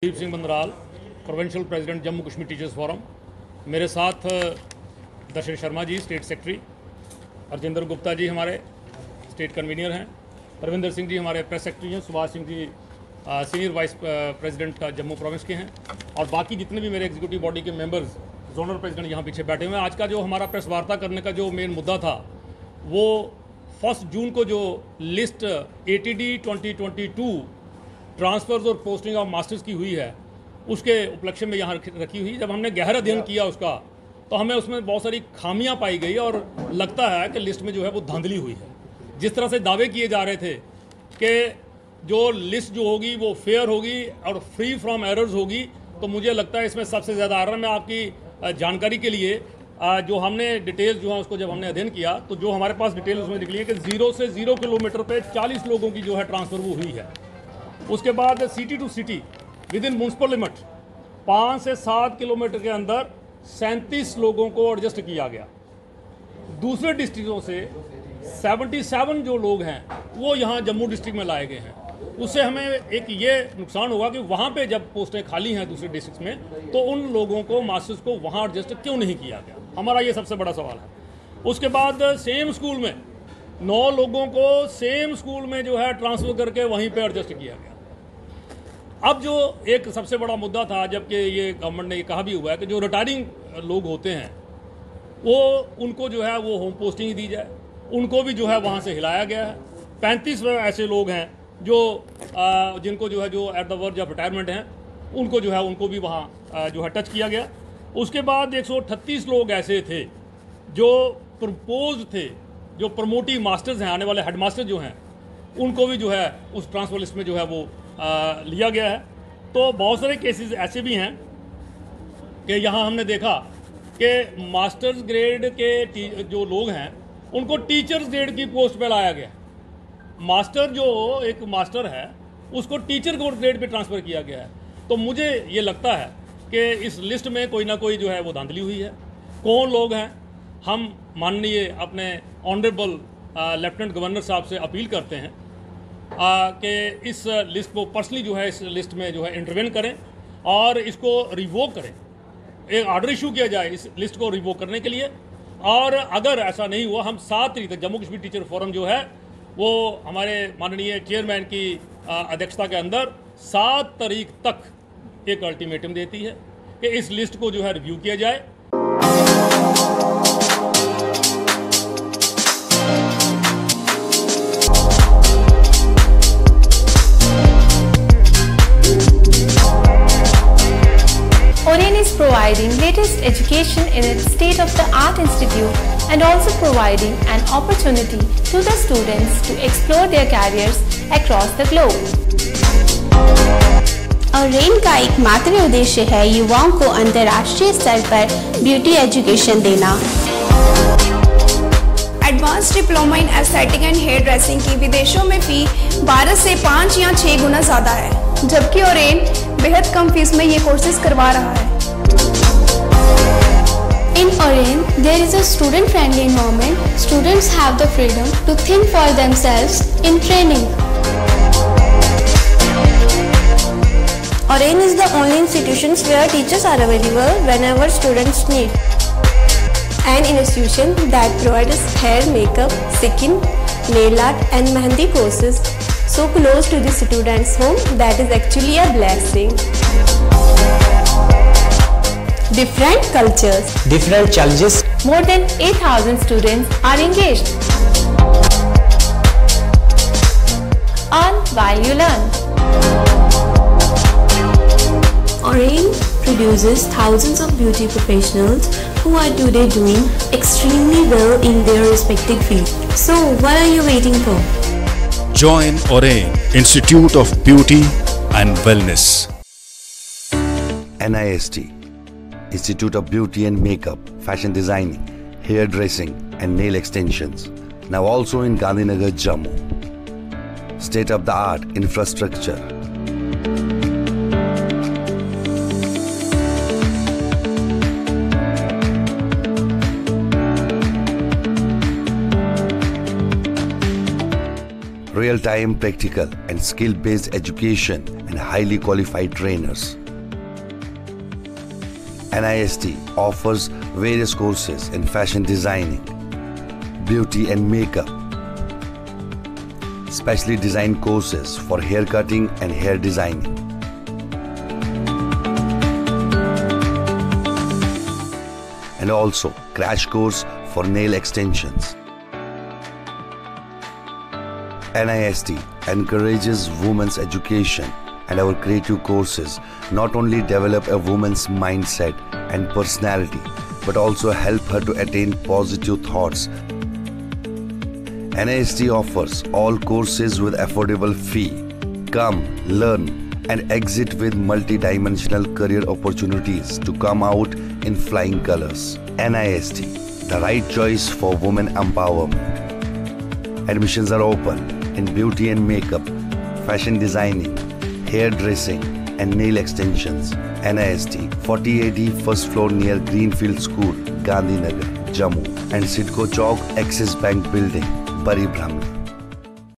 दीप Singh Bandral, provincial president Jammu Kashmir teachers forum. मेरे साथ Darshan Sharma ji state secretary, Arjinder Gupta ji हमारे स्टेट कन्वीनर हैं, रविंदर सिंह जी हमारे प्रेस सेक्रेटरी हैं, Subhash Singh ji senior vice president Jammu province के हैं, और बाकी जितने भी मेरे एग्जीक्यूटिव बॉडी के मेंबर्स, जोनल प्रेसिडेंट यहाँ पीछे बैठे हुए हैं। आज का जो हमारा प्रेस वार्ता करने का जो मेन मुद्दा था वो 1 जून को जो लिस्ट ATD 2022 ट्रांसफ़र्स और पोस्टिंग ऑफ मास्टर्स की हुई है उसके उपलक्ष्य में यहाँ रखी हुई। जब हमने गहरा अध्ययन किया उसका तो हमें उसमें बहुत सारी खामियां पाई गई और लगता है कि लिस्ट में जो है वो धांधली हुई है। जिस तरह से दावे किए जा रहे थे कि जो लिस्ट जो होगी वो फेयर होगी और फ्री फ्रॉम एरर्स होगी, तो मुझे लगता है इसमें सबसे ज़्यादा एरर। मैं आपकी जानकारी के लिए जो हमने डिटेल्स जो है उसको जब हमने अध्ययन किया तो जो हमारे पास डिटेल्स उसमें निकली है कि 0 से 0 किलोमीटर पे 40 लोगों की जो है ट्रांसफ़र वो हुई है। उसके बाद city to city within municipal limit 5 से 7 किलोमीटर के अंदर 37 लोगों को एडजस्ट किया गया। दूसरे डिस्ट्रिक्टों से 77 जो लोग हैं वो यहाँ जम्मू डिस्ट्रिक्ट में लाए गए हैं। उससे हमें एक ये नुकसान होगा कि वहाँ पे जब पोस्टें खाली हैं दूसरे डिस्ट्रिक्ट में तो उन लोगों को मास्टर्स को वहाँ एडजस्ट क्यों नहीं किया गया, हमारा ये सबसे बड़ा सवाल है। उसके बाद सेम स्कूल में 9 लोगों को सेम स्कूल में जो है ट्रांसफ़र करके वहीं पे एडजस्ट किया गया। अब जो एक सबसे बड़ा मुद्दा था, जबकि ये गवर्नमेंट ने ये कहा भी हुआ है कि जो रिटायरिंग लोग होते हैं वो उनको जो है वो होम पोस्टिंग दी जाए, उनको भी जो है वहाँ से हिलाया गया है। 35 ऐसे लोग हैं जो जिनको जो है जो at the verge of retirement हैं उनको जो है उनको भी वहाँ जो है टच किया गया। उसके बाद 138 लोग ऐसे थे जो प्रपोज थे, जो प्रमोटिव मास्टर्स हैं, आने वाले हेड मास्टर जो हैं उनको भी जो है उस ट्रांसफर लिस्ट में जो है वो लिया गया है। तो बहुत सारे केसेस ऐसे भी हैं कि यहाँ हमने देखा कि मास्टर्स ग्रेड के जो लोग हैं उनको टीचर्स ग्रेड की पोस्ट पे लाया गया। मास्टर जो एक मास्टर है उसको टीचर ग्रेड पे ट्रांसफ़र किया गया है। तो मुझे ये लगता है कि इस लिस्ट में कोई ना कोई जो है वो धांधली हुई है। कौन लोग हैं, हम माननीय अपने ऑनरेबल लेफ्टिनेंट गवर्नर साहब से अपील करते हैं कि इस लिस्ट को पर्सनली जो है इस लिस्ट में जो है इंटरवेन करें और इसको रिवोक करें, एक ऑर्डर इशू किया जाए इस लिस्ट को रिवोक करने के लिए। और अगर ऐसा नहीं हुआ, हम 7 तारीख तक जम्मू कश्मीर टीचर फोरम जो है वो हमारे माननीय चेयरमैन की अध्यक्षता के अंदर 7 तारीख तक एक अल्टीमेटम देती है कि इस लिस्ट को जो है रिव्यू किया जाए। Oren is providing latest education in its state-of-the-art institute and also providing an opportunity to the students to explore their careers across the globe. Oren का एकमात्र उद्देश्य है युवाओं को अंतर्राष्ट्रीय स्तर पर ब्यूटी एजुकेशन देना। Advance diploma in aesthetic and hairdressing की विदेशों में फी 12 से 5 या 6 गुना ज़्यादा है, जबकि ओरेन बेहद कम फीस में ये कोर्सेज करवा रहा है। In Oren, there is a student-friendly environment. Students have the freedom to think for themselves in training. Oren is the only institution where teachers are available whenever students need. An institution that provides hair, makeup, skin, nail art and mehendi courses so close to the students' home that is actually a blessing. Different cultures, different challenges. More than 8,000 students are engaged. Earn while you learn. Oren produces thousands of beauty professionals who are today doing extremely well in their respective field. So what are you waiting for? Join Oren Institute of Beauty and Wellness. NIST Institute of Beauty and Makeup, Fashion Designing, Hair Dressing and Nail Extensions. Now also in Gandhinagar, Jammu. State-of-the-art infrastructure. Real-time practical and skill-based education and highly qualified trainers. NIST offers various courses in fashion designing, beauty and makeup, specially designed courses for hair cutting and hair designing, and also crash course for nail extensions. NIST encourages women's education, and our creative courses not only develop a woman's mindset and personality, but also help her to attain positive thoughts. NIST offers all courses with affordable fee. Come, learn, and exit with multi-dimensional career opportunities to come out in flying colors. NIST, the right choice for women empowerment. Admissions are open in beauty and makeup, fashion designing, hairdressing and nail extensions. NIST, 40AD, first floor near Greenfield School, Gandhinagar, Jammu, and Sidco Chowk, Axis Bank Building, Bari Brahmani.